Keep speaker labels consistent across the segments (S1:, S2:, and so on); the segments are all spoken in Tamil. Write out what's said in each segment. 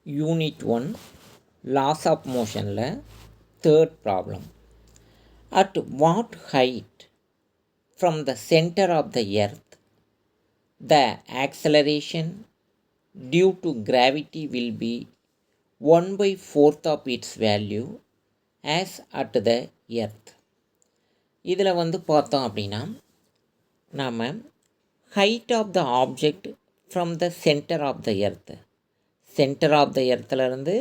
S1: Unit 1 Laws of Motionல third problem. At what height from the center of the earth the acceleration due to gravity will be 1/4 of its value as at the earth? இதில் பார்த்தோம் அப்படின்னா நாம் height of the object from the center of the earth, centre of the எர்த்துலேருந்து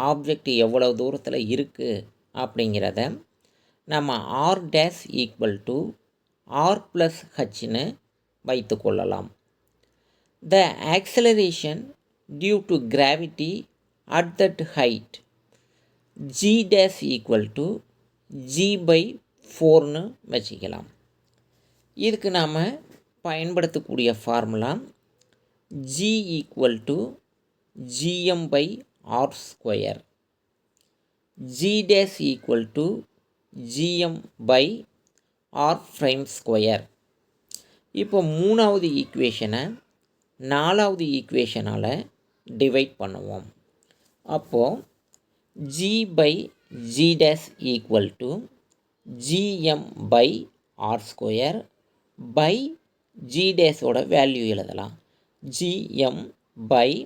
S1: ஆப்ஜெக்ட் எவ்வளோ தூரத்தில் இருக்குது அப்படிங்கிறத நம்ம R dash equal to R plus ஹச்னு வைத்து கொள்ளலாம். The acceleration due to gravity at that height G dash equal to g/4ன்னு வச்சுக்கலாம். இதுக்கு நாம் பயன்படுத்தக்கூடிய formula g equal to gm/r², g dash equal to gm/r'². இப்போ மூணாவது ஈக்குவேஷனை நாலாவது ஈக்குவேஷனால் டிவைட் பண்ணுவோம். அப்போது g/g dash equal to gm/r² by g dash ஓட வேல்யூ எழுதலாம், gm/r'².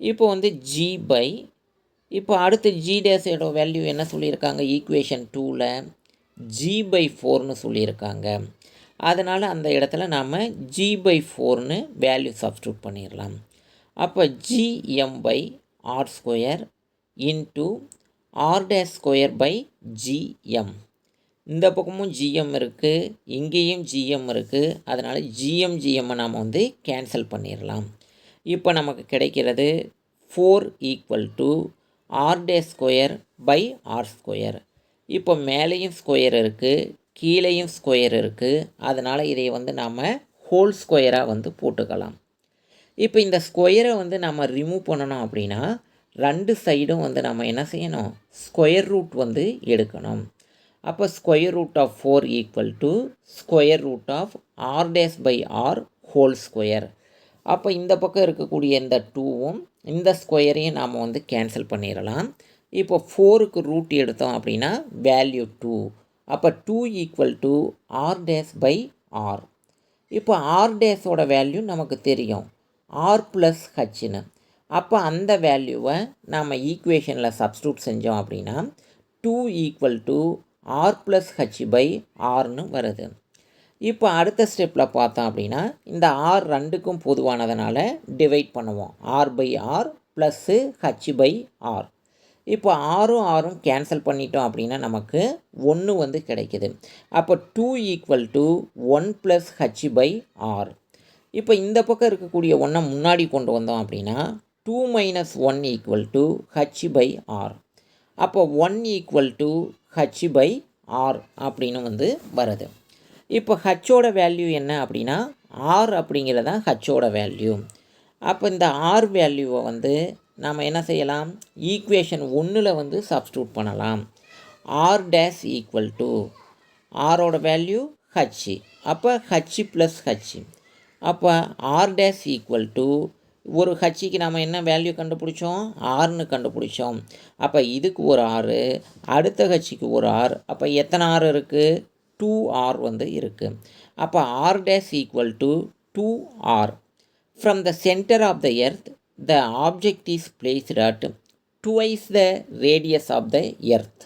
S1: இப்போ இப்போ அடுத்து ஜி டேஸோட வேல்யூ என்ன சொல்லியிருக்காங்க, ஈக்குவேஷன் 2ல் g/4ன்னு சொல்லியிருக்காங்க. அதனால் அந்த இடத்துல நாம் g/4ன்னு வேல்யூ சப்ஸ்டியூட் பண்ணிடலாம். அப்போ gm/r² இன்ட்டு r'²/gm. இந்த பக்கமும் gm இருக்குது, இங்கேயும் gm இருக்குது. அதனால் gm நாம் கேன்சல் பண்ணிடலாம். இப்போ நமக்கு கிடைக்கிறது 4 ஈக்குவல் டு r'²/r². இப்போ மேலேயும் ஸ்கொயர் இருக்குது, கீழேயும் ஸ்கொயர் இருக்குது. அதனால் இதை நாம் ஹோல் ஸ்கொயராக போட்டுக்கலாம். இப்போ இந்த ஸ்கொயரை நம்ம ரிமூவ் பண்ணணும் அப்படின்னா ரெண்டு சைடும் நம்ம என்ன செய்யணும், ஸ்கொயர் ரூட் எடுக்கணும். அப்போ square root of 4 equal to square root of r'/r whole square. அப்போ இந்த பக்கம் இருக்கக்கூடிய இந்த 2வும் இந்த ஸ்கொயரையும் நாம் கேன்சல் பண்ணிடலாம். இப்போ 4க்கு ரூட் எடுத்தோம் அப்படின்னா வேல்யூ 2. அப்போ 2 ஈக்குவல் டு r'/r. இப்போ r' வேல்யூ நமக்கு தெரியும் r ப்ளஸ் ஹச்னு. அப்போ அந்த வேல்யூவை நாம் ஈக்குவேஷனில் சப்ஸ்டியூட் செஞ்சோம் அப்படின்னா 2 ஈக்குவல் டு r ப்ளஸ் h/rன்னு வருது. இப்போ அடுத்த ஸ்டெப்பில் பார்த்தோம் அப்படின்னா இந்த r ரெண்டுக்கும் பொதுவானதுனால டிவைட் பண்ணுவோம், r/r ப்ளஸ்ஸு h/r. இப்போ r கேன்சல் பண்ணிட்டோம் அப்படின்னா நமக்கு 1 கிடைக்குது. அப்போ 2 ஈக்குவல் டு 1 ப்ளஸ் h/r. இப்போ இந்த பக்கம் இருக்கக்கூடிய 1 முன்னாடி கொண்டு வந்தோம் அப்படின்னா 2 - 1 ஈக்குவல் டு h/r. அப்போ 1 ஈக்குவல் டு h/r அப்படின்னு வருது. இப்போ ஹச்சோட வேல்யூ என்ன அப்படின்னா r அப்படிங்கிறதான் ஹச்சோட வேல்யூ. அப்போ இந்த r வேல்யூவை நாம் என்ன செய்யலாம், ஈக்குவேஷன் 1ல் சப்ஸ்டியூட் பண்ணலாம். r டேஷ் ஈக்குவல் டு ஆரோட வேல்யூ h, அப்போ h ப்ளஸ் h. அப்போ r டேஷ் ஈக்குவல் டு ஒரு ஹச்சுக்கு நாம் என்ன வேல்யூ கண்டுபிடிச்சோம், ஆர்னு கண்டுபிடிச்சோம். அப்போ இதுக்கு ஒரு r, அடுத்த ஹச்சுக்கு ஒரு r. அப்போ எத்தனை r இருக்குது, 2r இருக்குது. அப்போ r dash equal to 2r. From the centre of the earth the object is placed at twice the radius of the earth.